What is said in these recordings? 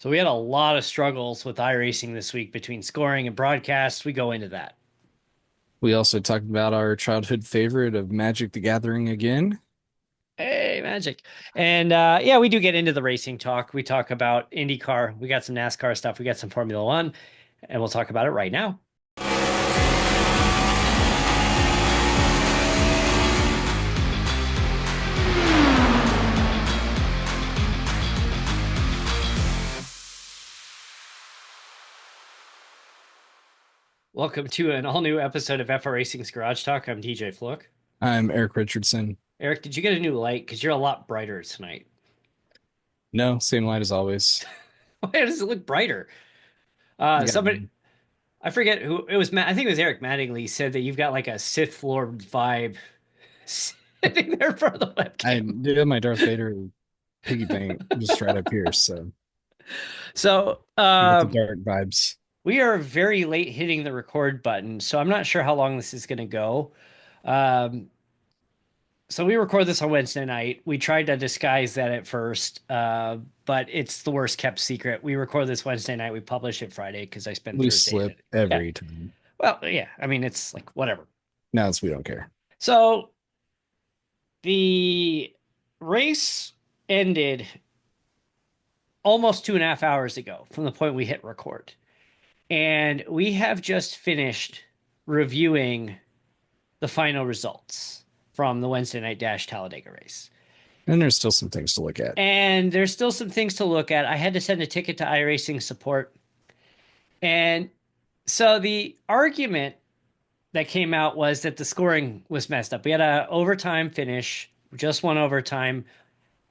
So we had a lot of struggles with iRacing this week between scoring and broadcast. We go into that. We also talked about our childhood favorite of Magic the Gathering again. Hey, magic. And we do get into the racing talk. We talk about IndyCar. We got some NASCAR stuff. We got some Formula One, and we'll talk about it right now. Welcome to an all new episode of FR Racing's Garage Talk. I'm DJ Flook. I'm Eric Richardson. Eric, did you get a new light? Because you're a lot brighter tonight. No, same light as always. Why does it look brighter? You got Somebody, I forget who it was. I think it was Eric Mattingly said that you've got like a Sith Lord vibe sitting there for the I webcam. did have my Darth Vader piggy bank just right up here, so So, you got the dark vibes. we are very late hitting the record button, so I'm not sure how long this is going to go. Um, so we record this on Wednesday night. We tried to disguise that at first, but it's the worst kept secret. We record this Wednesday night. We publish it Friday because I spent We Thursday in slip it. Yeah. every time. Well, yeah. I mean, it's like whatever. Now we don't care. So the race ended almost 2.5 hours ago from the point we hit record. And we have just finished reviewing the final results from the Wednesday night Dash Talladega race. And there's still some things to look at. And there's still some things to look at. I had to send a ticket to iRacing support. And so the argument that came out was that the scoring was messed up. We had a overtime finish, just one overtime.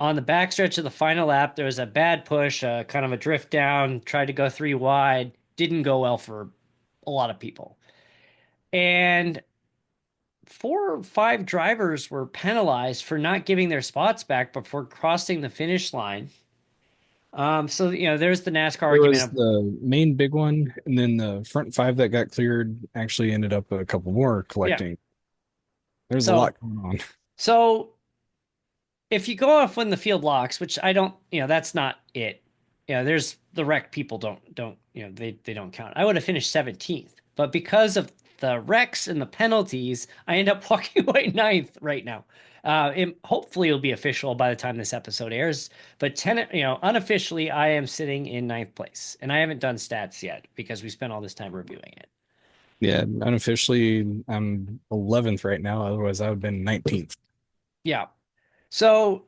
On the backstretch of the final lap, there was a bad push, kind of a drift down, tried to go three wide, didn't go well for a lot of people. And four or five drivers were penalized for not giving their spots back before crossing the finish line. There's the NASCAR There argument was of, the main big one, and then the front five that got cleared actually ended up a couple more yeah. collecting. There's a So, lot going on. so if you go off when the field locks, which I don't, that's not it. There's the wreck people don't, they don't count. I would have finished 17th, but because of the wrecks and the penalties, I end up walking away ninth right now. Hopefully it'll be official by the time this episode airs, but unofficially I am sitting in ninth place, and I haven't done stats yet because we spent all this time reviewing it. Yeah, unofficially, I'm 11th right now. Otherwise, I would have been 19th. Yeah. So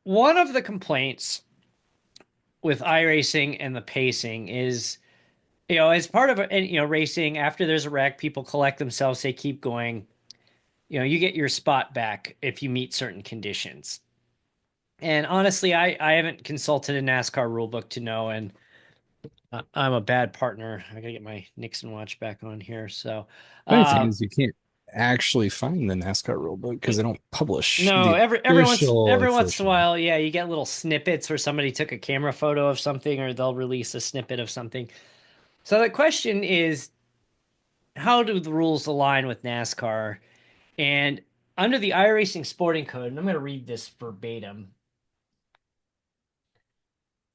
one of the complaints with iRacing and the pacing is, as part of racing, after there's a wreck, people collect themselves, they keep going. You get your spot back if you meet certain conditions. And honestly, I haven't consulted a NASCAR rulebook to know, and I'm a bad partner. I gotta get my Nixon watch back on here. So, Funny thing uh, is, you can't actually find the NASCAR rulebook because they don't publish no, the every once in a official. while, yeah, you get little snippets where somebody took a camera photo of something, or they'll release a snippet of something. So the question is, how do the rules align with NASCAR? And under the iRacing Sporting Code, and I'm going to read this verbatim.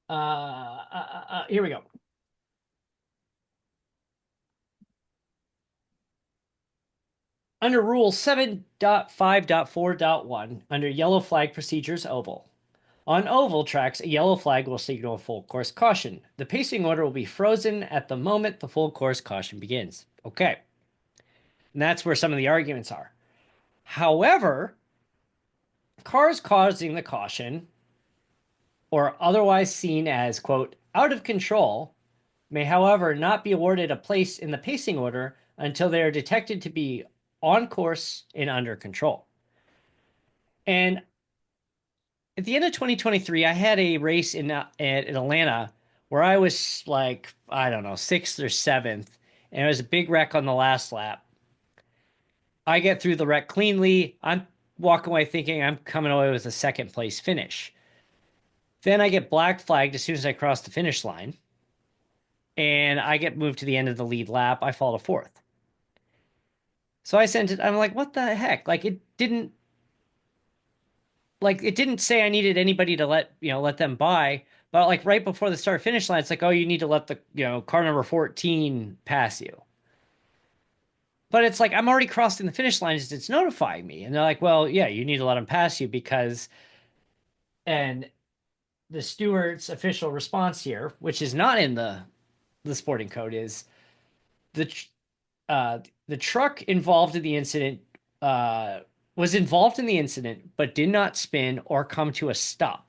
Here we go. Under Rule 7.5.4.1, under yellow flag procedures oval. On oval tracks, a yellow flag will signal a full course caution. The pacing order will be frozen at the moment the full course caution begins. Okay. And that's where some of the arguments are. However, cars causing the caution or otherwise seen as, quote, out of control may, however, not be awarded a place in the pacing order until they are detected to be on course and under control. And at the end of 2023, I had a race in Atlanta where I was like, I don't know, sixth or seventh, and it was a big wreck on the last lap. I get through the wreck cleanly. I'm walking away thinking I'm coming away with a second place finish. Then I get black flagged as soon as I cross the finish line, and I get moved to the end of the lead lap. I fall to fourth. So I sent it. I'm like, what the heck? Like it didn't say I needed anybody to let them by, But like right before the start finish line, it's like, oh, you need to let the, car number 14 pass you. But it's like I'm already crossing the finish line as it's notifying me. And they're like, well, yeah, you need to let them pass you because, and the steward's official response here, which is not in the sporting code, is the the truck involved in the incident uh, was involved in the incident, but did not spin or come to a stop.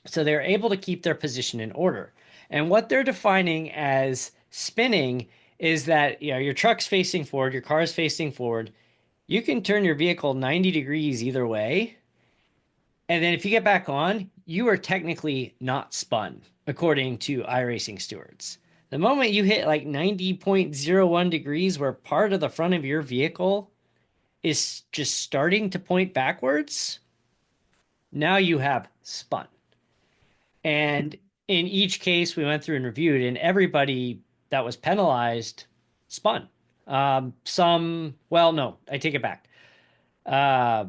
So they're able to keep their position in order. And what they're defining as spinning is that your truck's facing forward, your car's facing forward. You can turn your vehicle 90 degrees either way. And then if you get back on, you are technically not spun, according to iRacing stewards. The moment you hit like 90.01 degrees, where part of the front of your vehicle is just starting to point backwards, now you have spun. And in each case, we went through and reviewed, and everybody that was penalized spun. Well, no, I take it back. Uh,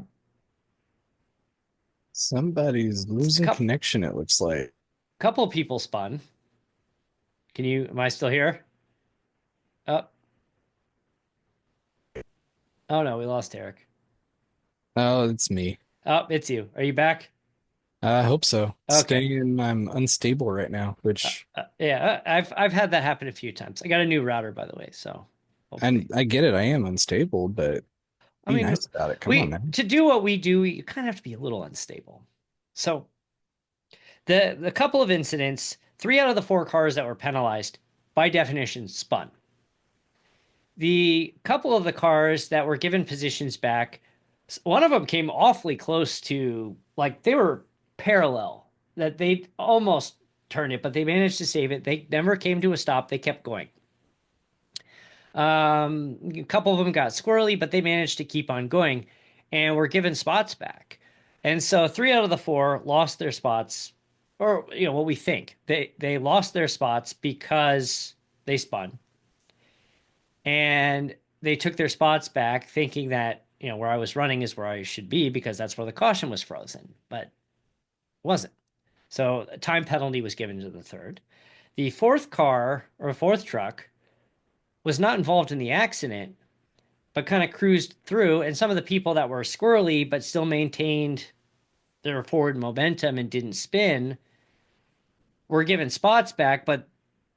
Somebody's a losing couple, connection, it looks like. couple people spun. Am I still here? Oh, oh no, we lost Erik. Oh, it's me. Oh, it's you. Are you back? I hope so. Okay. Staying, I'm unstable right now, which Yeah, I've had that happen a few times. I got a new router, by the way, so hopefully. and I get it. I am unstable, but I be mean, nice about it. Come on, we man. to do what we do, you kind of have to be a little unstable. So the couple of incidents, 3 out of the 4 cars that were penalized, by definition, spun. The couple of the cars that were given positions back, one of them came awfully close to, like, they were parallel, that they almost turned it, but they managed to save it. They never came to a stop. They kept going. A couple of them got squirrely, but they managed to keep on going and were given spots back. And so 3 out of the 4 lost their spots, or what we think. They lost their spots because they spun. And they took their spots back thinking that, where I was running is where I should be because that's where the caution was frozen, but it wasn't. So a time penalty was given to the third. The fourth car or fourth truck was not involved in the accident, but kind of cruised through. And some of the people that were squirrely but still maintained their forward momentum and didn't spin were given spots back. But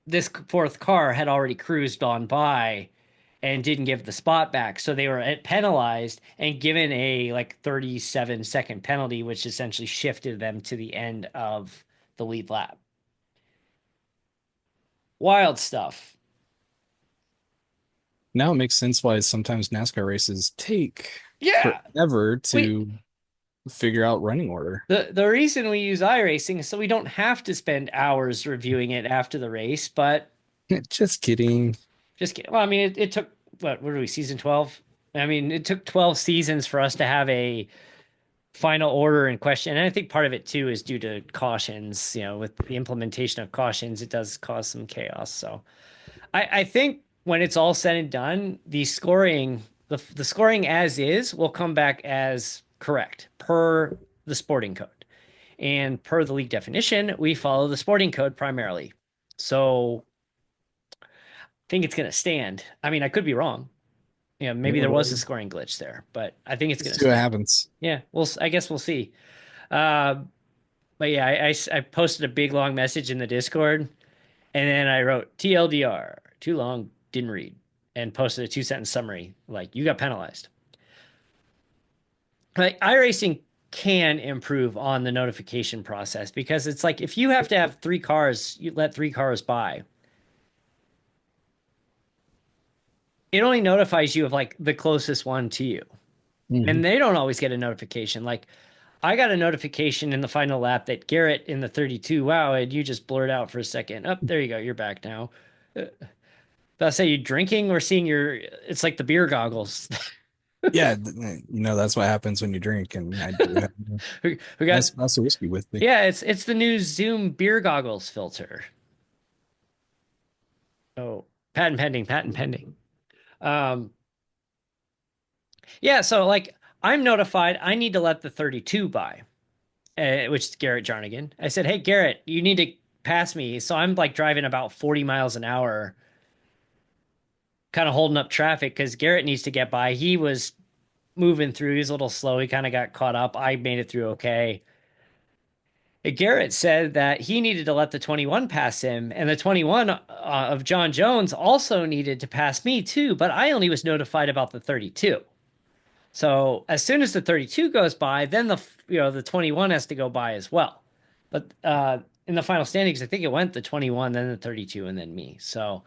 this fourth car had already cruised on by and didn't give the spot back. So they were penalized and given a like 37-second penalty, which essentially shifted them to the end of the lead lap. Wild stuff. Now it makes sense why sometimes NASCAR races take Yeah. forever We to figure out running order. the reason we use iRacing is so we don't have to spend hours reviewing it after the race, but Just kidding. just kidding. Well, I mean, it took what are we, season 12? I mean, it took 12 seasons for us to have a final order in question. And I think part of it too is due to cautions. With the implementation of cautions, it does cause some chaos. So I think when it's all said and done, the scoring as is will come back as correct per the sporting code. And per the league definition, we follow the sporting code primarily. So I think it's going to stand. I mean, I could be wrong. Maybe there was a Let's scoring glitch there, but I think it's going to see what stand. happens. Yeah, I guess we'll see. Uh, but yeah, I posted a big long message in the Discord, and then I wrote TLDR, too long, didn't read, and posted a 2-sentence summary like you got penalized. Like iRacing can improve on the notification process because it's like if you have to have 3 cars, you let 3 cars by. It only notifies you of like the closest one to you. Mhm. And they don't always get a notification. Like I got a notification in the final lap that Garrett in the 32, wow, and you just blurred out for a second. Up, there you go, you're back now. Did I say you drinking or seeing it's like the beer goggles. Yeah, that's what happens when you drink, and I do have a We got, nice glass of whiskey with me. yeah, it's the new Zoom beer goggles filter. Oh, patent pending, patent pending. Um, yeah, so like I'm notified I need to let the 32 by. which is Garrett Jarnigan. I said, "Hey Garrett, you need to pass me." So I'm like driving about 40 miles an hour, kind of holding up traffic because Garrett needs to get by. He was moving through. He was a little slow. He kind of got caught up. I made it through okay. Garrett said that he needed to let the 21 pass him, and the 21 of John Jones also needed to pass me too, but I only was notified about the 32. So as soon as the 32 goes by, then the 21 has to go by as well. But in the final standings, I think it went the 21, then the 32, and then me. So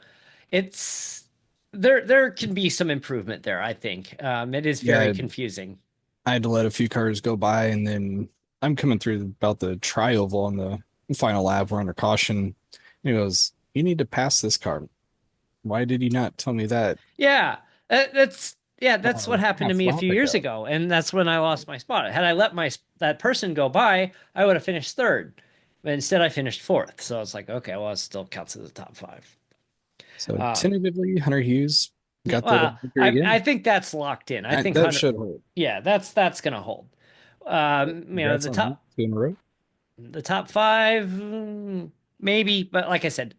it's there can be some improvement there, I think. It is very Yeah, confusing. I had to let a few cars go by, and then I'm coming through about the tri-oval on the final lap. We're under caution. And he goes, "You need to pass this car." Why did he not tell me that Yeah, that's what happened to half me a lap few years ago? ago, and that's when I lost my spot. Had I let my that person go by, I would have finished third, but instead I finished fourth. So it's like, okay, well, it still counts as a top five. So Um, tentatively, Hunter Hughes yeah, got the well, victory I again. think that's locked in. I think That Hunter, should hold. yeah, that's gonna hold. Congrats The on that. Two in a row. top five, maybe, but like I said,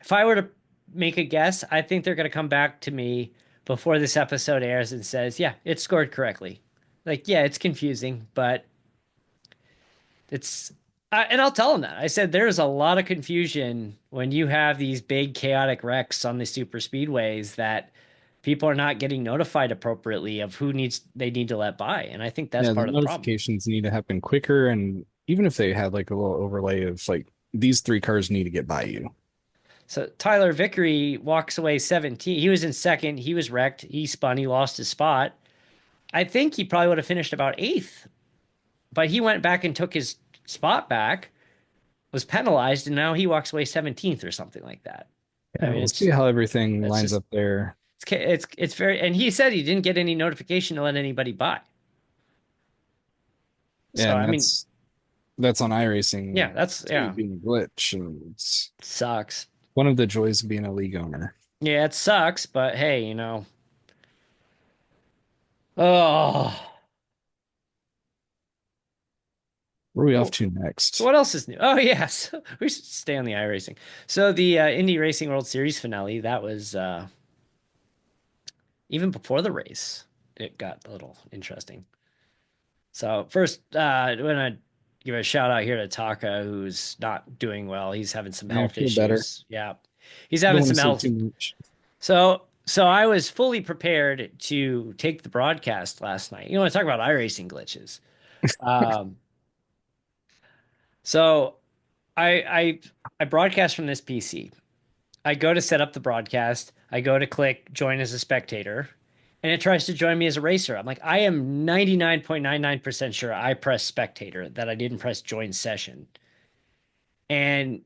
if I were to make a guess, I think they're gonna come back to me before this episode airs and says, yeah, it scored correctly. Like, yeah, it's confusing, but it's and I'll tell them that. I said there's a lot of confusion when you have these big chaotic wrecks on the super speedways that people are not getting notified appropriately of who needs they need to let by, and I think that's Yeah, the part of the problem. notifications need to happen quicker, and even if they had like a little overlay of like these three cars need to get by you. So Tyler Vickery walks away 17. He was in second. He was wrecked. He spun. He lost his spot. I think he probably would have finished about eighth, but he went back and took his spot back, was penalized, and now he walks away 17th or something like that. I Yeah, mean, we'll see how everything it's lines just up there. it's very. And he said he didn't get any notification to let anybody by. Yeah, So and I mean, that's on yeah, iRacing that's too, yeah, being a glitch, and it's sucks. one of the joys of being a league owner. Yeah, it sucks, but hey, oh. Where are we off So to So next? what else is new? Oh yes, we should stay on the iRacing. So the Indy Racing World Series finale, that was even before the race, it got a little interesting. So first, I want to give a shout out here to Taka, who's not doing well. He's having some I health feel better. issues. Yeah, he's having Don't want to some say health. too much. So I was fully prepared to take the broadcast last night. I talk about iRacing glitches. Um, so I I broadcast from this PC. I go to set up the broadcast. I go to click join as a spectator, and it tries to join me as a racer. I'm like, I am 99.99% sure I pressed spectator, that I didn't press join session. And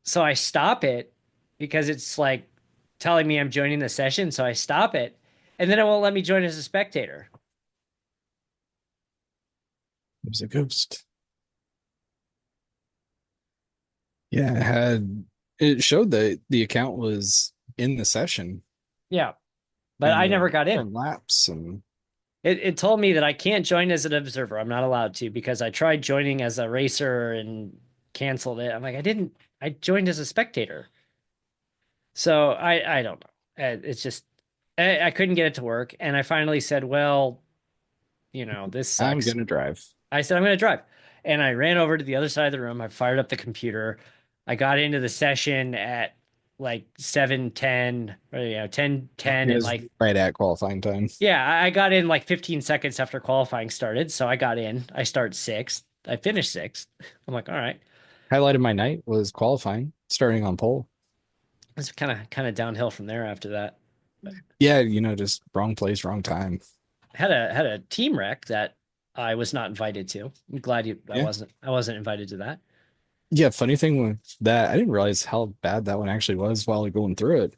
so I stop it because it's like telling me I'm joining the session. So I stop it, and then it won't let me join as a spectator. There's a ghost. Yeah, it showed that the account was in the session Yeah, but and I never got in. laps and It told me that I can't join as an observer. I'm not allowed to because I tried joining as a racer and canceled it. I'm like, I joined as a spectator. So I don't know. It's just, I couldn't get it to work. And I finally said, well, this I'm sucks. gonna drive. I said, I'm going to drive. And I ran over to the other side of the room. I fired up the computer. I got into the session at like 7:10, or 10:10, It and was like, right at qualifying time. yeah, I got in like 15 seconds after qualifying started. So I got in. I start sixth. I finished sixth. I'm like, all right. Highlight of my night was qualifying, starting on pole. It's kind of downhill from there after that. But Yeah, just wrong place, wrong time. had a team wreck that I was not invited to. I'm glad Yeah. I wasn't invited to that. Yeah, funny thing with that, I didn't realize how bad that one actually was while going through it.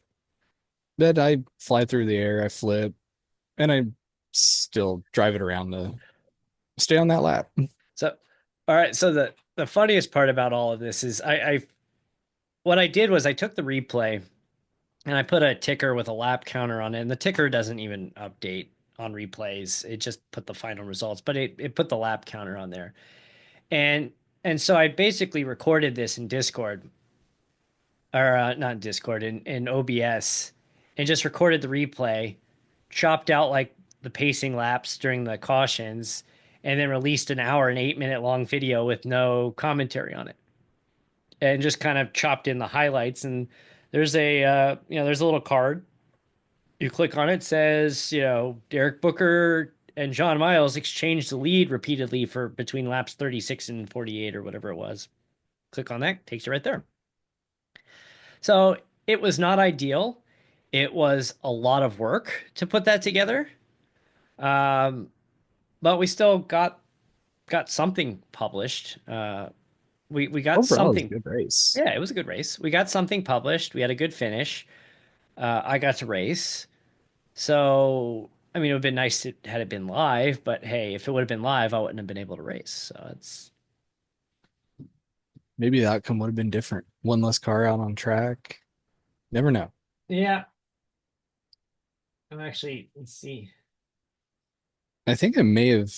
But I fly through the air, I flip, and I still drive it around to stay on that lap. So all right, so the funniest part about all of this is I what I did was I took the replay and I put a ticker with a lap counter on it, and the ticker doesn't even update on replays. It just put the final results, but it put the lap counter on there. And so I basically recorded this in Discord or not in Discord in OBS and just recorded the replay, chopped out like the pacing laps during the cautions, and then released an hour and 8 minute long video with no commentary on it, and just kind of chopped in the highlights. And there's a there's a little card. You click on it, it says Derek Booker and John Miles exchanged the lead repeatedly for between laps 36 and 48 or whatever it was. Click on that, takes you right there. So it was not ideal. It was a lot of work to put that together. Um, but we still got something published. We got Overall, it was a something. good race. Yeah, it was a good race. We got something published. We had a good finish. I got to race. So I mean, it would have been nice to, had it been live, but hey, if it would have been live, I wouldn't have been able to race. So it's Maybe the outcome would have been different. One less car out on track. Never know. yeah. I'm actually, let's see. I think I may have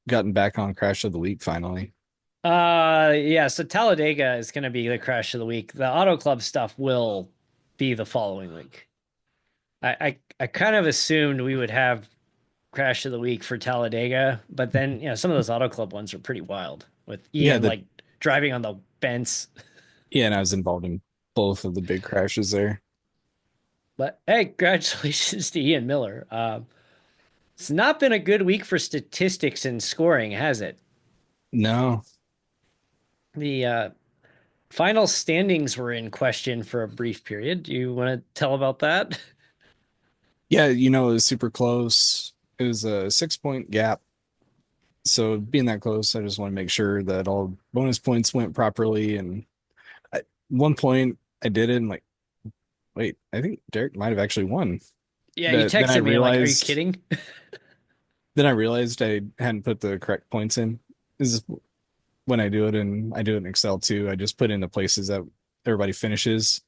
gotten back on Crash of the Week finally. Yeah, so Talladega is going to be the crash of the week. The Auto Club stuff will be the following week. I kind of assumed we would have crash of the week for Talladega, but then, some of those Auto Club ones are pretty wild with Yeah, Ian like driving on the Benz. and I was involved in both of the big crashes there. But hey, congratulations to Ian Miller. It's not been a good week for statistics and scoring, has it? No. The final standings were in question for a brief period. Do you want to tell about that? Yeah, it was super close. It was a 6 point gap. So being that close, I just want to make sure that all bonus points went properly. And at one point I did it and like, wait, I think Derek might have actually won. Yeah, you But then I texted me like, "Are you realized kidding?" I hadn't put the correct points in. This is when I do it in Excel too. I just put in the places that everybody finishes.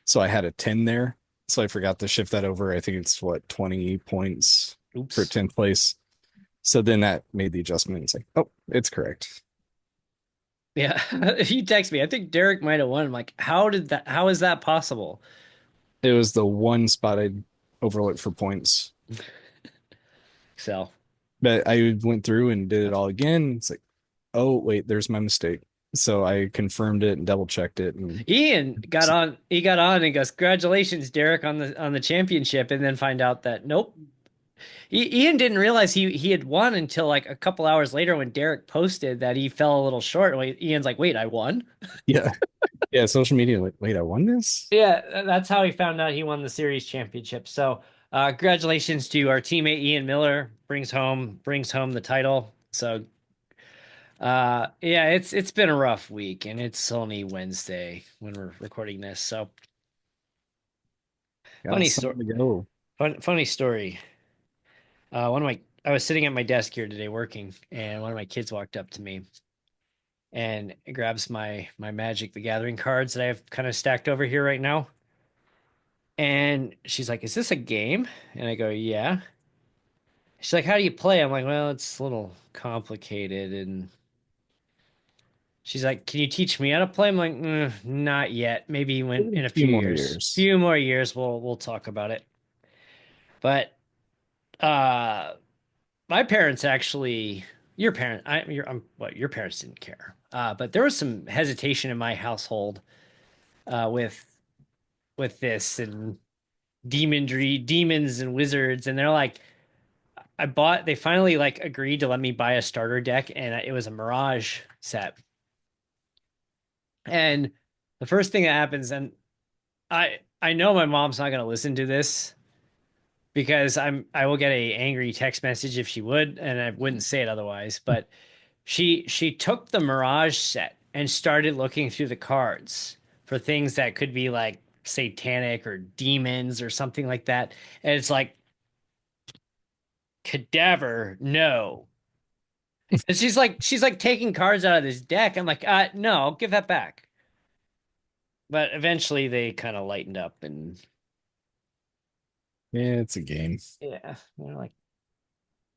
So I had a 10 there. So I forgot to shift that over. I think it's what 20 points for Oops. 10th place. So then that made the adjustment. It's like, oh, it's correct. Yeah, you text me. I think Derek might have won. I'm like, how did that? How is that possible? It was the one spot I'd overlooked for points. So But I went through and did it all again. It's like, oh, wait, there's my mistake. So I confirmed it and double checked it. And Ian got on. He got on and goes, "Congratulations, Derek, on the championship," and then find out that nope. Ian didn't realize he had won until like a couple hours later when Derek posted that he fell a little short. Ian's like, "Wait, I won." yeah, yeah, social media, like, wait, I won this? Yeah, that's how he found out he won the series championship. So, congratulations to our teammate Ian Miller, brings home the title. So, yeah, it's been a rough week, and it's only Wednesday when we're recording this. So, Got funny story. something to go. Funny story. I was sitting at my desk here today working, and one of my kids walked up to me and grabs my Magic the Gathering cards that I have kind of stacked over here right now. And she's like, "Is this a game?" And I go, "Yeah." She's like, "How do you play?" I'm like, "Well, it's a little complicated." And she's like, "Can you teach me how to play?" I'm like, "Not yet. Maybe when A in a few few more years. years. Few more years we'll talk about it." But uh my parents actually your parent I your what your parents didn't care. But there was some hesitation in my household with this and demons and wizards, and they're like they finally like agreed to let me buy a starter deck, and it was a Mirage set. And the first thing that happens, and I know my mom's not gonna listen to this because I will get a angry text message if she would, and I wouldn't say it otherwise. But she took the Mirage set and started looking through the cards for things that could be like satanic or demons or something like that. And it's like cadaver, no. And she's like taking cards out of this deck. I'm like, no, give that back. But eventually they kind of lightened up and Yeah, it's a game. yeah, they're like,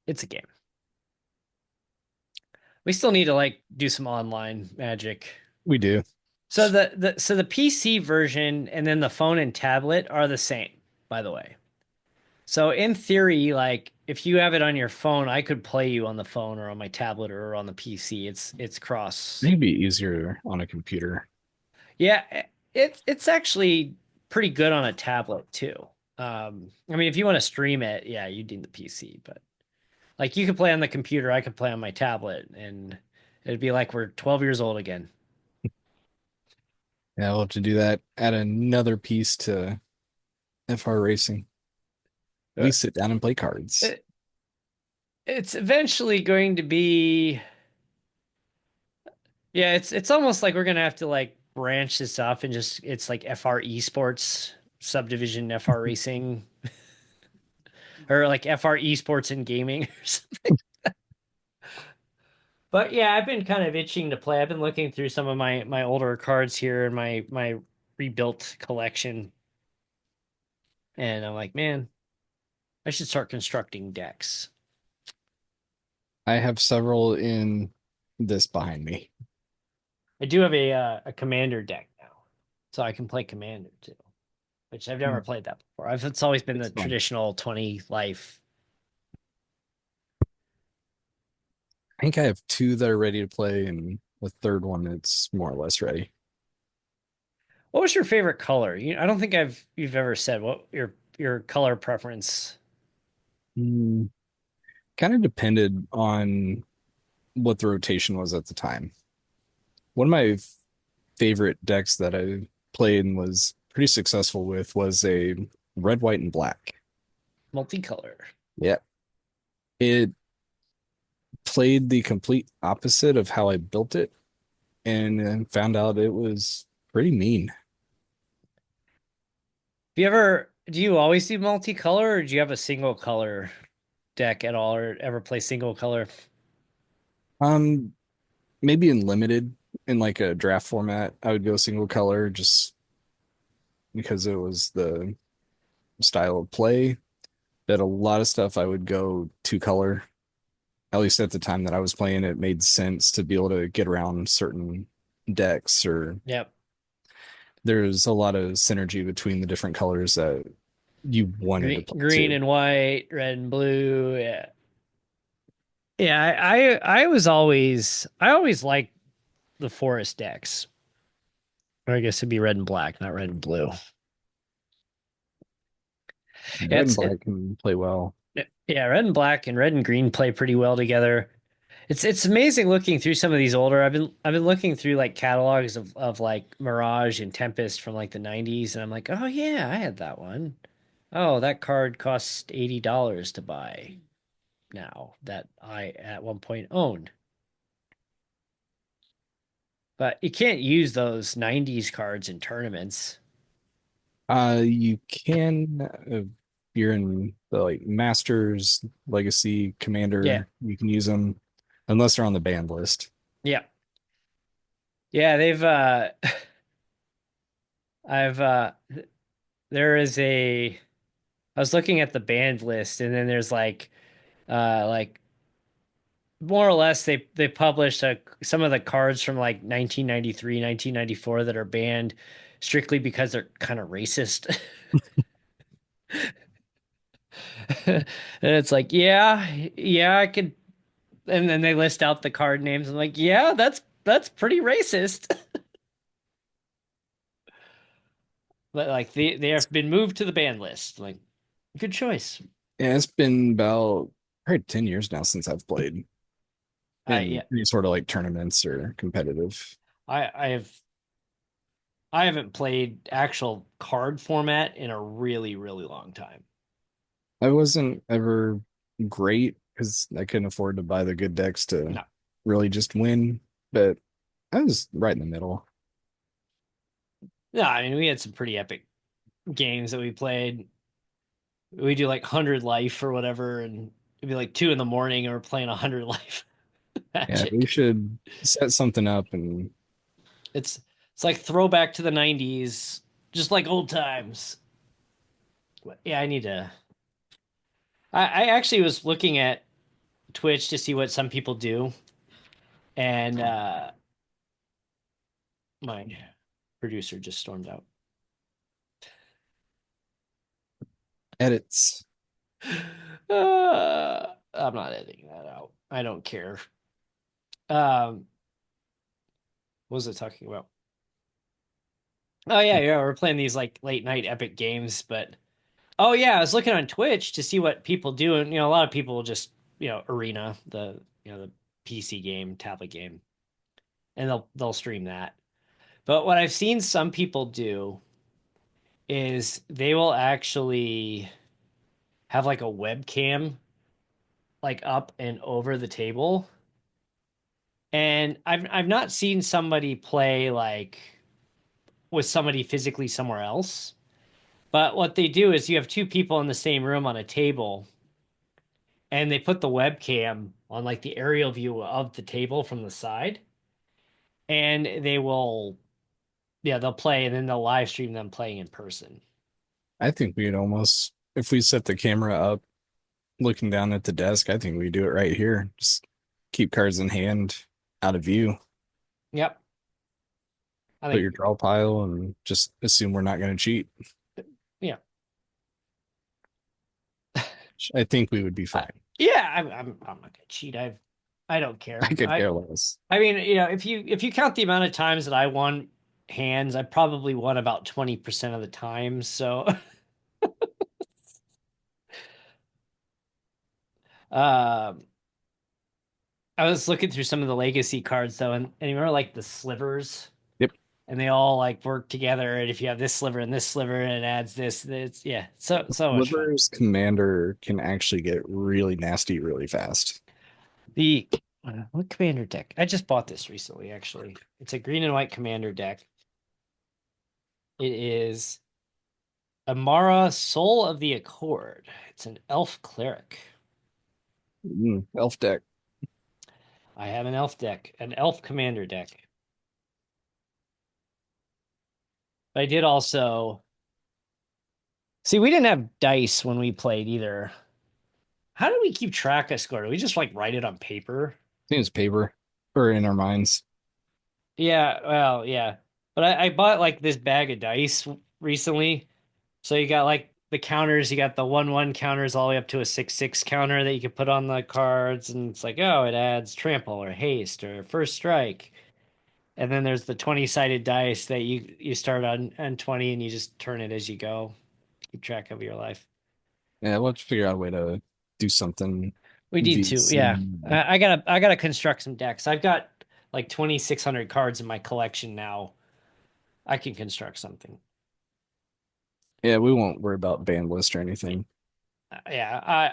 it's a game. We still need to like do some online magic. We do. So the PC version and then the phone and tablet are the same, by the way. So in theory, like if you have it on your phone, I could play you on the phone or on my tablet or on the PC. It's cross. Maybe easier on a computer. Yeah, it's actually pretty good on a tablet too. I mean, if you want to stream it, yeah, you need the PC, but like you could play on the computer, I could play on my tablet, and it'd be like we're 12 years old again. Yeah, we'll have to do that. Add another piece to FR Racing. At Uh, least sit down and play cards. It, it's eventually going to be, yeah, it's almost like we're gonna have to like branch this off and just it's like FR Esports subdivision FR Racing or like FR Esports and gaming or something. But yeah, I've been kind of itching to play. I've been looking through some of my older cards here in my rebuilt collection, and I'm like, man, I should start constructing decks. I have several in this behind me. I do have a commander deck now, so I can play commander too, which I've never played that before. It's always been It's the fun. traditional 20 life. I think I have two that are ready to play, and the third one that's more or less ready. What was your favorite color? I don't think you've ever said what your color preference. Mm, kind of depended on what the rotation was at the time. One of my favorite decks that I played and was pretty successful with was a red, white, and black. Multicolor. Yeah. It played the complete opposite of how I built it and then found out it was pretty mean. Do you always do multicolor or do you have a single color deck at all or ever play single color? Um, Maybe in limited in like a draft format, I would go single color just because it was the style of play. But a lot of stuff I would go two color. At least at the time that I was playing, it made sense to be able to get around certain decks, or Yep. there's a lot of synergy between the different colors that you wanted to play Green too. and white, red and blue. Yeah. Yeah, I always like the forest decks. Or I guess it'd be red and black, not red and blue. Yeah, Red and black can play well. yeah, red and black and red and green play pretty well together. It's amazing looking through some of these older. I've been looking through like catalogs of like Mirage and Tempest from like the 90s, and I'm like, oh yeah, I had that one. Oh, that card costs $80 to buy now that I at one point owned. But you can't use those 90s cards in tournaments. You can, if you're in the like Masters, Legacy, Yeah. Commander, you can use them unless they're on the banned list. Yeah. Yeah, they've I've there is a I was looking at the banned list and then there's like more or less they published some of the cards from like 1993, 1994 that are banned strictly because they're kind of racist. And it's like, yeah, I could. And then they list out the card names. I'm like, yeah, that's pretty racist. But like they have been moved to the ban list. Like, good choice. Yeah, it's been about probably 10 years now since I've played in Yeah, any sort of like tournaments or competitive. I have I haven't played actual card format in a really, really long time. I wasn't ever great because I couldn't afford to buy the good decks to No, really just win, but I was right in the middle. no, I mean we had some pretty epic games that we played. We do like 100 life or whatever, and it'd be like 2 in the morning and we're playing 100 life Yeah, we magic. should set something up and It's it's like throwback to the 90s, just like old times. Yeah, I need to. I actually was looking at Twitch to see what some people do, And my producer just stormed out. Edits. I'm not editing that out. I don't care. Um, what was it talking about? Oh yeah, yeah, we're playing these like late night epic games, but oh yeah, I was looking on Twitch to see what people do, and a lot of people will just Arena, the PC game, tablet game, and they'll stream that. But what I've seen some people do is they will actually have like a webcam like up and over the table. And I've not seen somebody play like with somebody physically somewhere else. But what they do is you have two people in the same room on a table and they put the webcam on like the aerial view of the table from the side and they'll play and then they'll live stream them playing in person. I think we'd almost, if we set the camera up looking down at the desk, I think we do it right here. Just keep cards in hand out of view. Yep. I Put think your draw pile and just assume we're not going to cheat. yeah. I think we would be I, fine. yeah, I'm not gonna cheat. I don't care. I could care less. I mean, if you count the amount of times that I won hands, I probably won about 20% of the time. So, um, I was looking through some of the legacy cards though, and you remember like the slivers, Yep. and they all like work together. And if you have this sliver and this sliver, and it adds this, it's yeah, so much fun. Sliver's commander can actually get really nasty really fast. The what commander deck? I just bought this recently, actually. It's a green and white commander deck. It is Amara, Soul of the Accord. It's an elf cleric. Elf deck. I have an elf deck, an elf commander deck. But I did also see we didn't have dice when we played either. How do we keep track of score? Do we just like write it on paper? Seems paper or in our minds. Yeah, well, yeah. But I bought like this bag of dice recently. So you got like the counters, you got the 1/1 counters all the way up to a 6/6 counter that you can put on the cards, and it's like, oh, it adds trample or haste or first strike. And then there's the 20-sided dice that you start on 20 and you just turn it as you go. Keep track of your life. Yeah, we'll have to figure out a way to do something We need to, yeah. VC. I gotta construct some decks. I've got like 2,600 cards in my collection now. I can construct something. Yeah, we won't worry about banned list or anything. Yeah,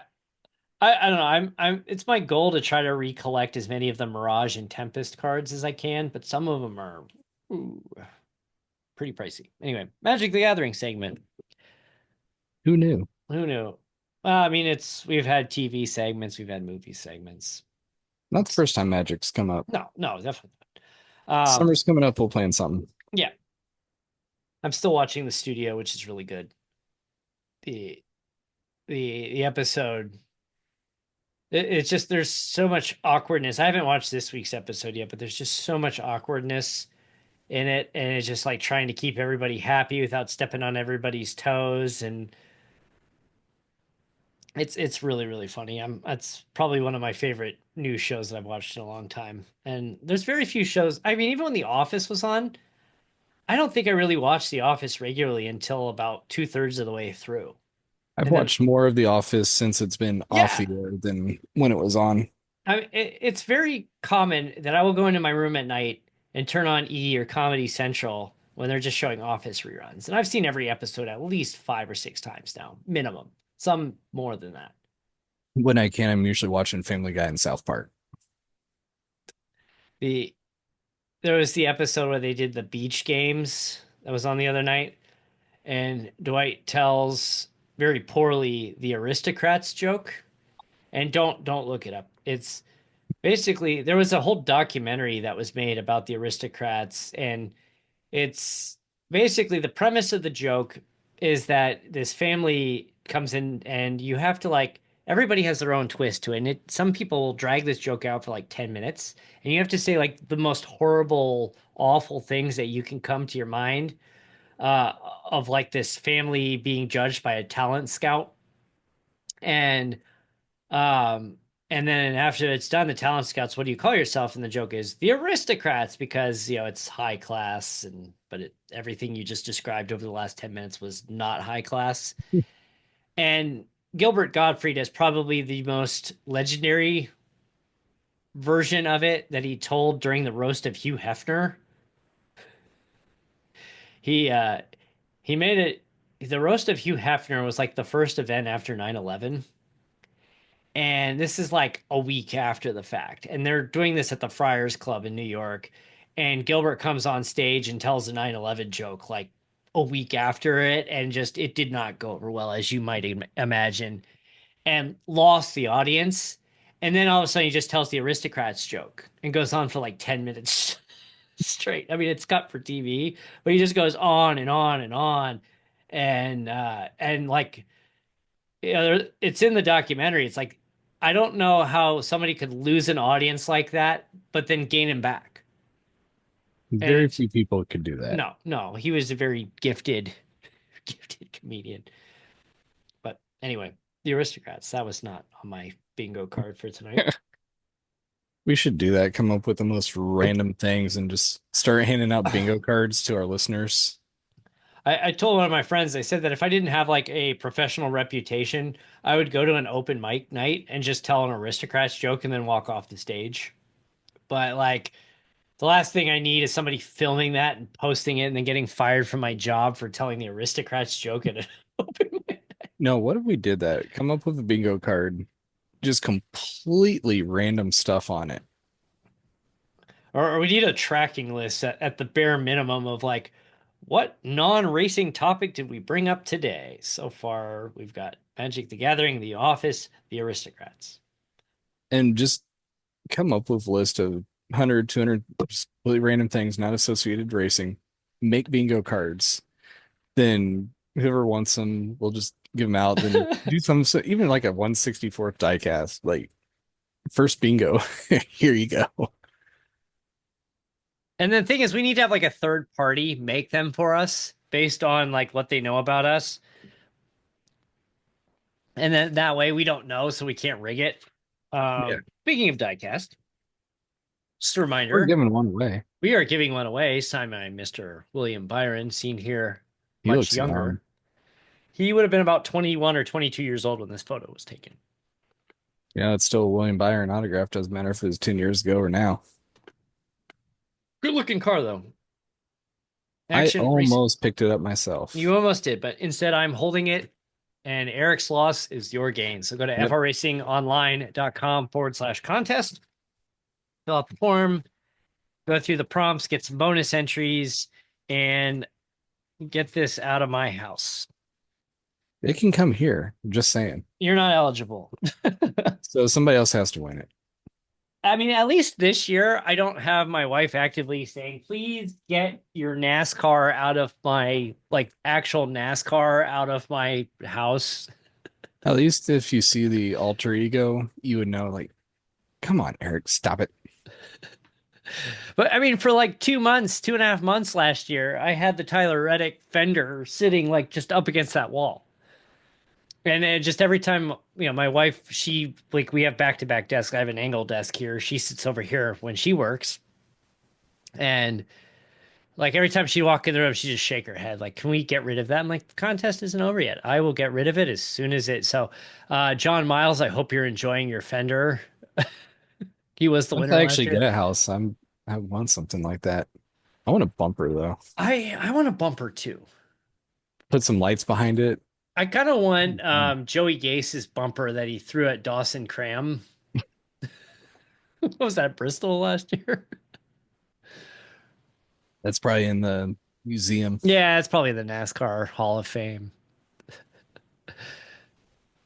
I don't know. It's my goal to try to recollect as many of the Mirage and Tempest cards as I can, but some of them are ooh, pretty pricey. Anyway, Magic the Gathering segment. Who knew? Who knew? I mean, we've had TV segments, we've had movie segments. Not the first time Magic's come up. No, no, definitely not. Summer's coming up, we'll plan something. Yeah, I'm still watching the studio, which is really good. The the episode. It's just there's so much awkwardness. I haven't watched this week's episode yet, but there's just so much awkwardness in it, and it's just like trying to keep everybody happy without stepping on everybody's toes, and it's really really funny. That's probably one of my favorite news shows that I've watched in a long time. And there's very few shows. I mean, even when The Office was on, I don't think I really watched The Office regularly until about 2/3 of the way through. I've And then watched more of The Office since it's been off yeah, the air than when it was on. it's very common that I will go into my room at night and turn on E or Comedy Central when they're just showing Office reruns. And I've seen every episode at least 5 or 6 times now, minimum. Some more than that. When I can, I'm usually watching Family Guy and South Park. The There was the episode where they did the beach games that was on the other night, and Dwight tells very poorly the aristocrats joke. And don't look it up. It's basically there was a whole documentary that was made about the aristocrats, and it's basically the premise of the joke is that this family comes in and you have to like everybody has their own twist to it. And some people will drag this joke out for like 10 minutes, and you have to say like the most horrible, awful things that you can come to your mind uh, of like this family being judged by a talent scout. And um, and then after it's done, the talent scouts, what do you call yourself? And the joke is the aristocrats because it's high class but everything you just described over the last 10 minutes was not high class. And Gilbert Gottfried is probably the most legendary version of it that he told during the roast of Hugh Hefner. He uh he made it the roast of Hugh Hefner was like the first event after 9/11. And this is like a week after the fact. And they're doing this at the Friars Club in New York. And Gilbert comes on stage and tells a 9/11 joke like a week after it. And just, it did not go over well, as you might imagine, and lost the audience. And then all of a sudden he just tells the aristocrats joke and goes on for like 10 minutes straight. I mean, it's cut for TV, but he just goes on and on and on. And like, it's in the documentary. It's like I don't know how somebody could lose an audience like that, but then gain him back. And Very it's few people could do that. no, no, he was a very gifted, gifted comedian. But anyway, the aristocrats. That was not on my bingo card for tonight. We should do that. Come up with the most random things and just start handing out bingo cards to our listeners. I told one of my friends, I said that if I didn't have like a professional reputation, I would go to an open mic night and just tell an aristocrats joke and then walk off the stage. But like the last thing I need is somebody filming that and posting it and then getting fired from my job for telling the aristocrats joke at an open mic. No, what if we did that? Come up with a bingo card, just completely random stuff on it. Or we need a tracking list at the bare minimum of like, what non-racing topic did we bring up today? So far, we've got Magic the Gathering, The Office, The Aristocrats. And just come up with a list of 100, 200, just completely random things not associated with racing. Make bingo cards. Then whoever wants them, we'll just give them out. Then do some, so even like a 164th diecast, like first bingo. Here you go. And the thing is, we need to have like a third party make them for us based on like what they know about us. And then that way we don't know, so we can't rig it. Yeah, Speaking of diecast, just a we're reminder, giving one away. we are giving one away, signed by Mr. William Byron, seen here He much looks young. younger. He would have been about 21 or 22 years old when this photo was taken. Yeah, it's still a William Byron autograph. Doesn't matter if it was 10 years ago or now. Good looking car, though. I Action recent. almost picked it up myself. You almost did, but instead I'm holding it, and Eric's loss is your gain. So go to Yep. frracingonline.com/contest, fill out the form, go through the prompts, get some bonus entries, and get this out of my house. It can come here. I'm just saying. You're not eligible. So somebody else has to win it. I mean, at least this year, I don't have my wife actively saying, please get your NASCAR out of my, like, actual NASCAR out of my house. At least if you see the alter ego, you would know, like, come on, Eric, stop it. But I mean, for like 2 months, 2.5 months last year, I had the Tyler Reddick fender sitting like just up against that wall. And it just every time, my wife, she like we have back-to-back desks. I have an angle desk here. She sits over here when she works. And like every time she walk in the room, she just shake her head, like, can we get rid of that? I'm like, the contest isn't over yet. I will get rid of it as soon as it. So, John Miles, I hope you're enjoying your fender. He was the Once winner I last actually get year. a house, I want something like that. I want a bumper though. I want a bumper too. Put some lights behind it. I kind of want Mhm. Joey Gase's bumper that he threw at Dawson Cram. What was that, Bristol last year? That's probably in the museum. Yeah, it's probably the NASCAR Hall of Fame.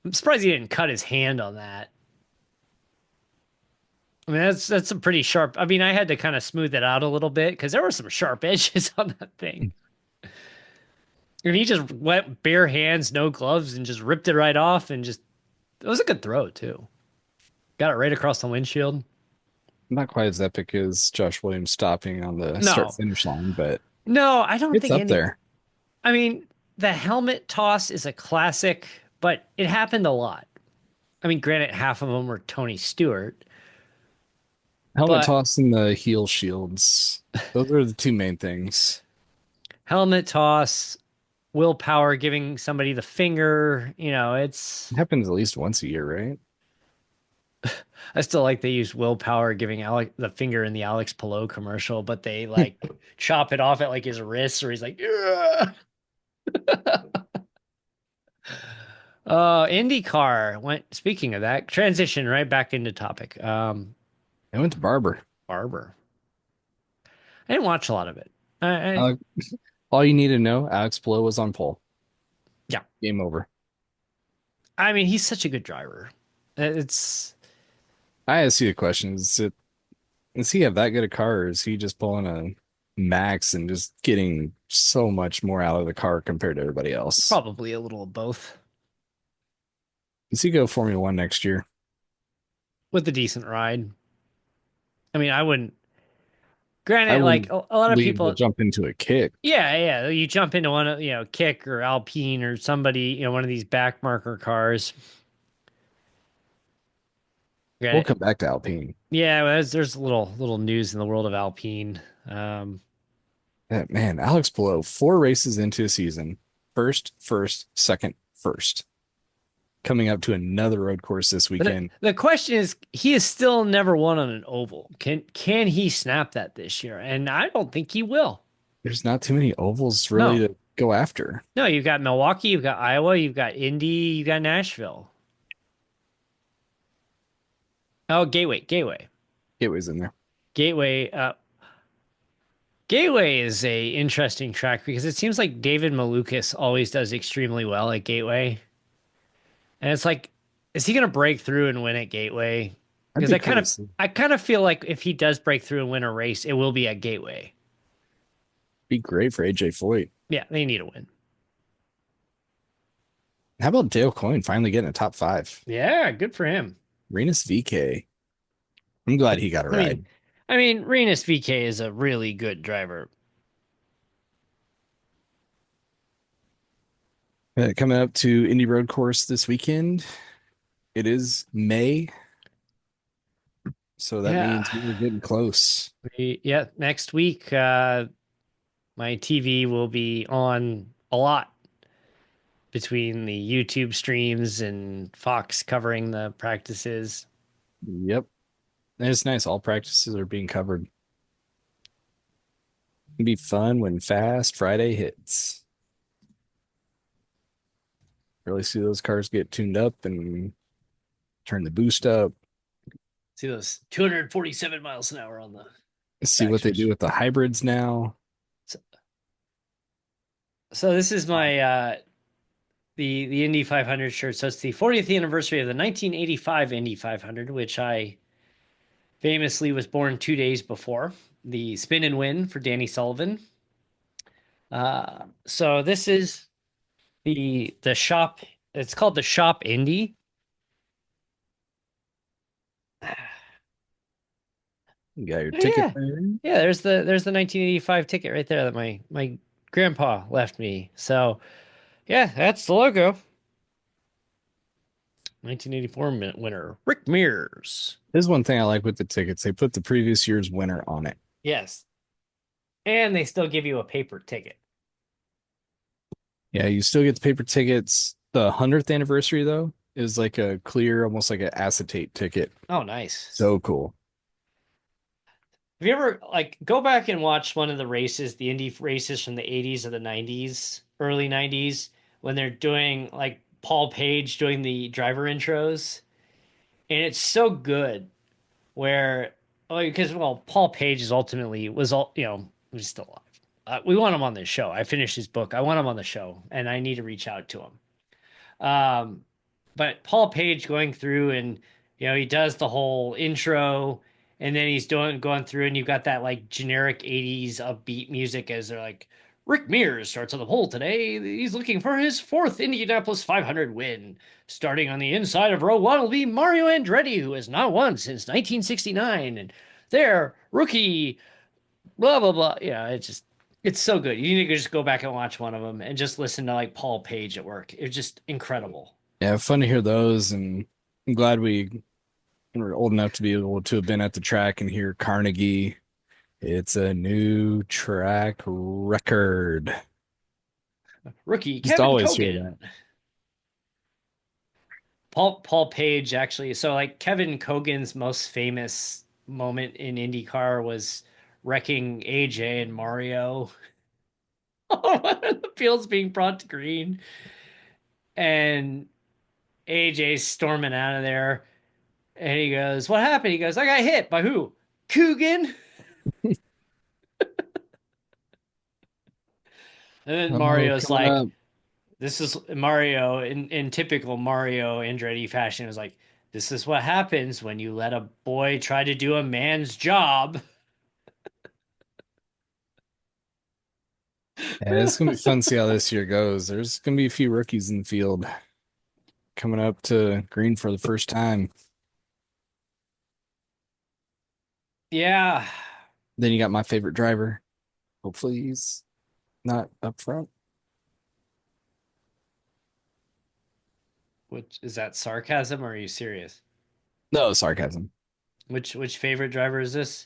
I'm surprised he didn't cut his hand on that. I mean, that's a pretty sharp. I mean, I had to kind of smooth it out a little bit because there were some sharp edges on that thing. And he just went bare hands, no gloves, and just ripped it right off and just It was a good throw too. Got it right across the windshield. Not quite as epic as Josh Williams stopping on the start No, finish line, but no, I don't it's think up any. there. I mean, the helmet toss is a classic, but it happened a lot. I mean, granted, half of them were Tony Stewart, Helmet but toss and the heel shields. Those are the two main things. helmet toss, willpower, giving somebody the finger, It it's. happens at least once a year, right? I still like they use willpower giving Alec the finger in the Alex Pillow commercial, but they like chop it off at like his wrists, or he's like, yeah. IndyCar went. Speaking of that, transition right back into topic. I went to Barber. Barber. I didn't watch a lot of it. I Uh, all you need to know, Alex Palou was on pole. Yeah. Game over. I mean, he's such a good driver. It's I ask you a question. Does he have that good a car, or is he just pulling a max and just getting so much more out of the car compared to everybody else? probably a little of both Does he go Formula One next year? with a decent ride. I mean, I wouldn't. I Granted, like wouldn't a lot of leave to people, jump into a kick. yeah, yeah, you jump into one of Kick or Alpine or somebody, one of these back marker cars. We'll Granted, come back to Alpine. yeah, well, there's little news in the world of Alpine. Man, Alex Palou, 4 races into a season, first, second, first. Coming up to another road course this But weekend. the question is, he has still never won on an oval. Can he snap that this year? And I don't think he will. There's not too many ovals really No, to go after. no, you've got Milwaukee, you've got Iowa, you've got Indy, you've got Nashville. Oh, Gateway's in there. Gateway. Gateway is a interesting track because it seems like David Malukas always does extremely well at Gateway, and it's like, is he going to break through and win at Gateway? That'd Because be cool to see. I kind of feel like if he does break through and win a race, it will be at Gateway. Be great for AJ Foyt. Yeah, they need a win. How about Dale Coyne finally getting a top five? Yeah, good for him. Renus VK. I'm glad he got a I mean, ride. Renus VK is a really good driver. Coming up to Indy Road Course this weekend. It is May, so that Yeah, means we're getting close. yeah. Next week, my TV will be on a lot between the YouTube streams and Fox covering the practices. Yep. And it's nice. All practices are being covered. It'll be fun when Fast Friday hits. Really see those cars get tuned up and turn the boost up. See those 247 miles an hour on the See back what they do stretch. with the hybrids now. So, so this is my the Indy 500 shirt. So it's the 40th anniversary of the 1985 Indy 500, which I famously was born 2 days before the spin and win for Danny Sullivan. So this is the shop. It's called the Shop Indy. You got your Oh, ticket yeah, there. yeah. There's the 1985 ticket right there that my grandpa left me. So yeah, that's the logo. 1984 winner Rick Mears. This is one thing I like with the tickets. They put the previous year's winner on it. Yes, and they still give you a paper ticket. Yeah, you still get the paper tickets. The 100th anniversary, though, is like a clear, almost like an acetate ticket. Oh, nice. So cool. Have you ever like go back and watch one of the races, the Indy races from the 80s or the 90s, early 90s, when they're doing like Paul Page doing the driver intros? And it's so good where, because, well, Paul Page is ultimately was all, he's still alive. We want him on this show. I finished his book. I want him on the show, and I need to reach out to him. But Paul Page going through and he does the whole intro, and then he's going through, and you've got that like generic 80s upbeat music as they're like Rick Mears starts on the pole today. He's looking for his fourth Indianapolis 500 win. Starting on the inside of row one will be Mario Andretti, who has not won since 1969. And there, rookie, blah, blah, blah. Yeah, it's so good. You need to just go back and watch one of them and just listen to like Paul Page at work. It's just incredible. Yeah, fun to hear those, and I'm glad we were old enough to be able to have been at the track and hear Carnegie. It's a new track record. Rookie Just Kevin always hear Kogan. that. Paul Page actually. So like Kevin Kogan's most famous moment in IndyCar was wrecking AJ and Mario. The field's being brought to green, and AJ's storming out of there, and he goes, "What happened?" He goes, "I got hit by who? Coogan." And then Oh, Mario's coming like, up. "This is Mario in typical Mario Andretti fashion." It was like, "This is what happens when you let a boy try to do a man's job." Yeah, it's gonna be fun to see how this year goes. There's gonna be a few rookies in the field coming up to green for the first time. Yeah, Then you got my favorite driver. Hopefully he's not up front. which is that sarcasm or are you serious? No, sarcasm. Which favorite driver is this?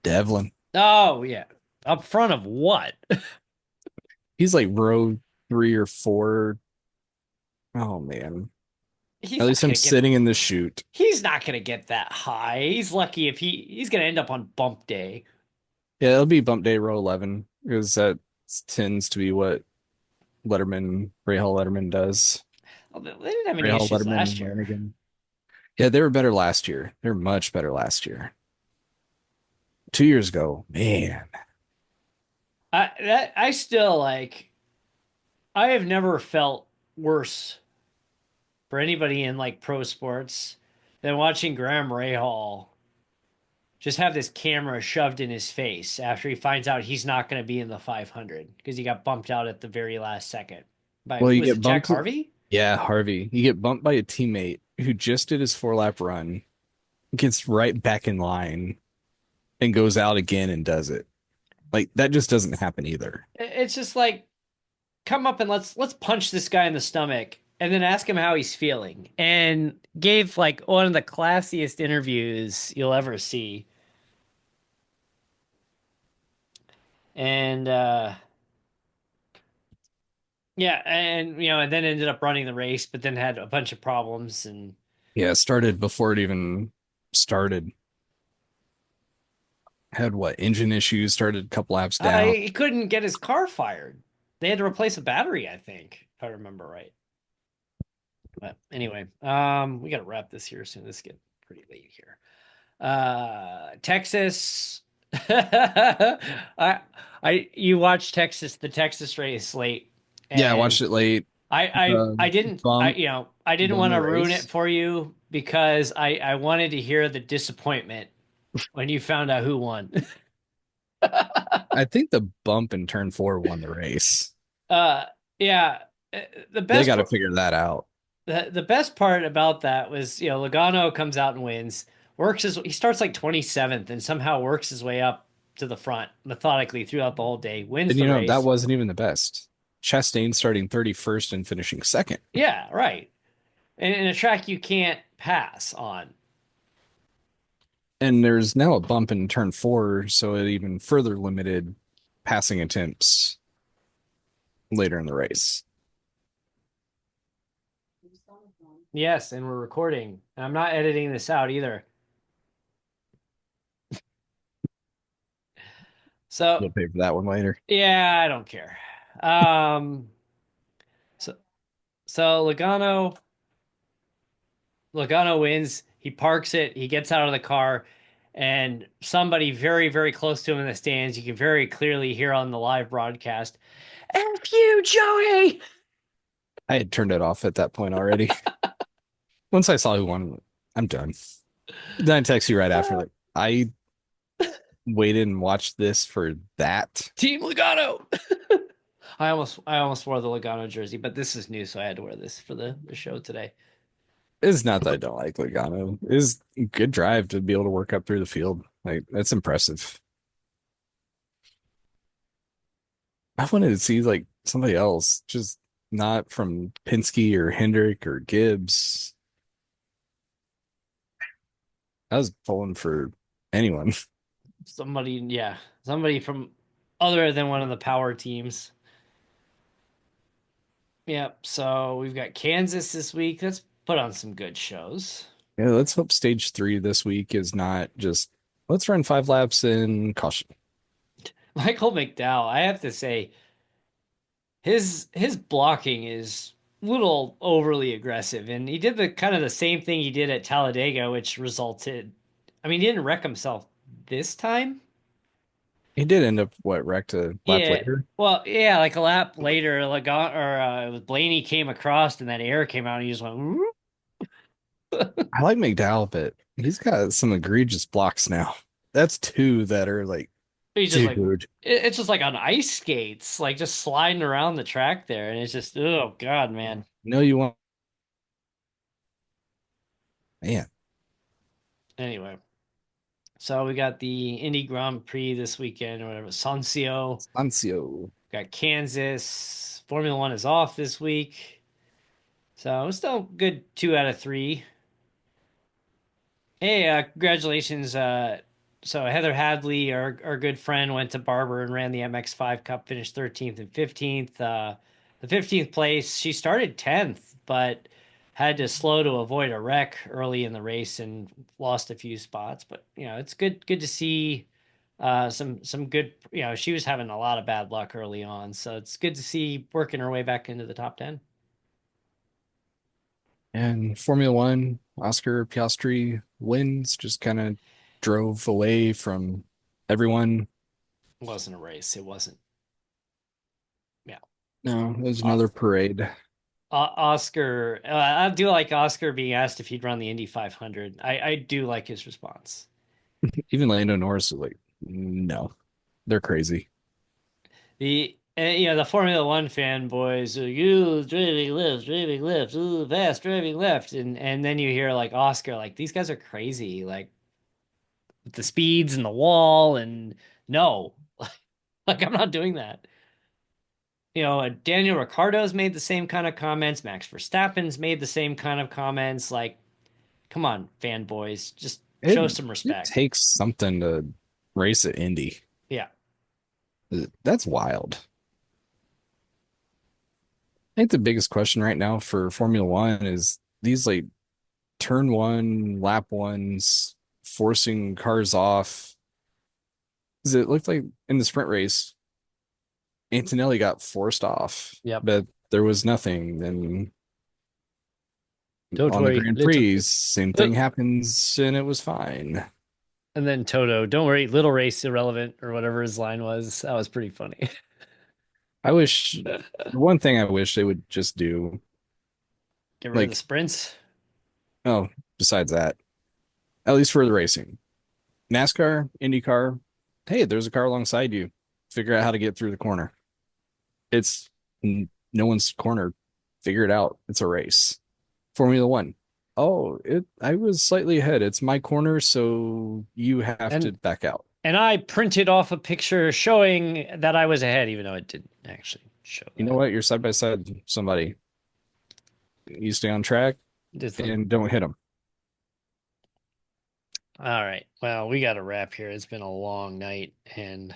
Devlin. Oh yeah, up front of what? He's like row 3 or 4. Oh man. At He's not least I'm gonna get sitting in the chute. He's not gonna get that high. He's lucky if he's gonna end up on bump day. Yeah, it'll be bump day row 11 because that tends to be what Ray Hall Letterman does. Oh, they didn't have Ray any Hall issues Letterman, last year. Lanigan. Yeah, they were better last year. They were much better last year. 2 years ago, man. I still like. I have never felt worse for anybody in like pro sports than watching Graham Rahal just have this camera shoved in his face after he finds out he's not going to be in the 500 because he got bumped out at the very last second by Well, who you was it? get Jack bumped. Harvey? Yeah, Harvey. You get bumped by a teammate who just did his 4 lap run, gets right back in line, and goes out again and does it. Like that just doesn't happen either. It's just like come up and let's punch this guy in the stomach and then ask him how he's feeling. And gave like one of the classiest interviews you'll ever see. And yeah, and and then ended up running the race, but then had a bunch of problems and Yeah, it started before it even started. Had what engine issues, started a couple laps down. he couldn't get his car fired. They had to replace a battery, I think, if I remember right. But anyway, we got to wrap this here soon. This get pretty late here. Texas. I you watched the Texas race late, Yeah, I and watched it late. I didn't Bump I didn't won want the to ruin it race. for you because I wanted to hear the disappointment when you found out who won. I think the bump in turn 4 won the race. uh yeah, uh, the They best got to figure that out. the best part about that was, Logano comes out and wins, he starts like 27th and somehow works his way up to the front methodically throughout the whole day, wins And the that race. wasn't even the best. Chastain starting 31st and finishing second. Yeah, right. And in a track you can't pass on. And there's now a bump in turn 4, so it even further limited passing attempts later in the race. Yes, and we're recording. And I'm not editing this out either. So, You'll pay for that one later. yeah, I don't care. Um, so so Logano wins. He parks it. He gets out of the car, and somebody very, very close to him in the stands, you can very clearly hear on the live broadcast, "F you, Joey!" I had turned it off at that point already. Once I saw who won, I'm done. Then I text you right after, like, I waited and watched this for that. Team Logano. I almost wore the Logano jersey, but this is new, so I had to wear this for the show today. It's not that I don't like Logano. It's a good drive to be able to work up through the field. Like that's impressive. I wanted to see like somebody else, just not from Penske or Hendrick or Gibbs. I was pulling for anyone. Somebody, yeah, somebody from other than one of the power teams. Yep. So we've got Kansas this week. Let's put on some good shows. Yeah, let's hope stage three this week is not just let's run 5 laps in caution. Michael McDowell, I have to say, his blocking is a little overly aggressive, and he did the kind of the same thing he did at Talladega, which resulted. I mean, he didn't wreck himself this time. He did end up what wrecked a lap Yeah. later. Well, yeah, like a lap later, it was Blaney came across, and that air came out, and he just went. "Whoop." I like McDowell, but he's got some egregious blocks now. That's two that are like, He's just like dude, it's just like on ice skates, like just sliding around the track there, and it's just oh God, man. no, you want man. Anyway, so we got the Indy Grand Prix this weekend, or whatever. Sancio Sancio. got Kansas. Formula One is off this week, so it's still good. 2 out of 3. Hey, congratulations. So Heather Hadley, our good friend, went to Barber and ran the MX5 Cup, finished 13th and 15th. The 15th place, she started 10th, but had to slow to avoid a wreck early in the race and lost a few spots. But it's good to see some good. She was having a lot of bad luck early on, so it's good to see working her way back into the top 10. And Formula One, Oscar Piastri wins, just kind of drove away from everyone. It wasn't a race. It wasn't. Yeah. No, it was Uh, another parade. Oscar, I do like Oscar being asked if he'd run the Indy 500. I do like his response. Even Lando Norris was like, no, they're crazy. The Formula One fanboys, you driving left, ooh, fast driving left, and then you hear like Oscar, like these guys are crazy, like with the speeds and the wall, and no, like I'm not doing that. Daniel Ricciardo's made the same kind of comments. Max Verstappen's made the same kind of comments. Like, come on, fanboys, just It show some it respect. takes something to race at Indy. Yeah. That's wild. I think the biggest question right now for Formula One is these like turn one, lap ones, forcing cars off. 'Cause it looked like in the sprint race, Antonelli got forced off, Yep. but there was nothing. Then Don't on the worry, Grand little, Prix, same thing happens and it was fine. and then Toto, don't worry, little race irrelevant or whatever his line was. That was pretty funny. I wish the one thing I wish they would just do, Get rid of the like, sprints. oh, besides that, at least for the racing, NASCAR, IndyCar, hey, there's a car alongside you. Figure out how to get through the corner. It's no one's corner. Figure it out. It's a race. Formula One. Oh, I was slightly ahead. It's my corner, so you have to And back out. and I printed off a picture showing that I was ahead, even though it didn't actually show You know that. what? You're side by side somebody. You stay on track Just like, and don't hit them. all right. Well, we got a wrap here. It's been a long night, and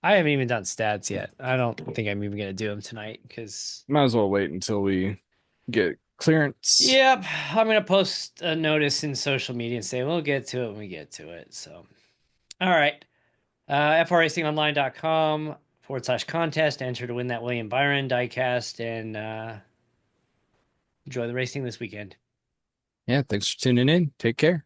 I haven't even done stats yet. I don't think I'm even gonna do them tonight because, Might as well wait until we get clearance. yep, I'm gonna post a notice in social media and say we'll get to it when we get to it. So, all right. frracingonline.com/contest. Enter to win that William Byron diecast and enjoy the racing this weekend. Yeah, thanks for tuning in. Take care.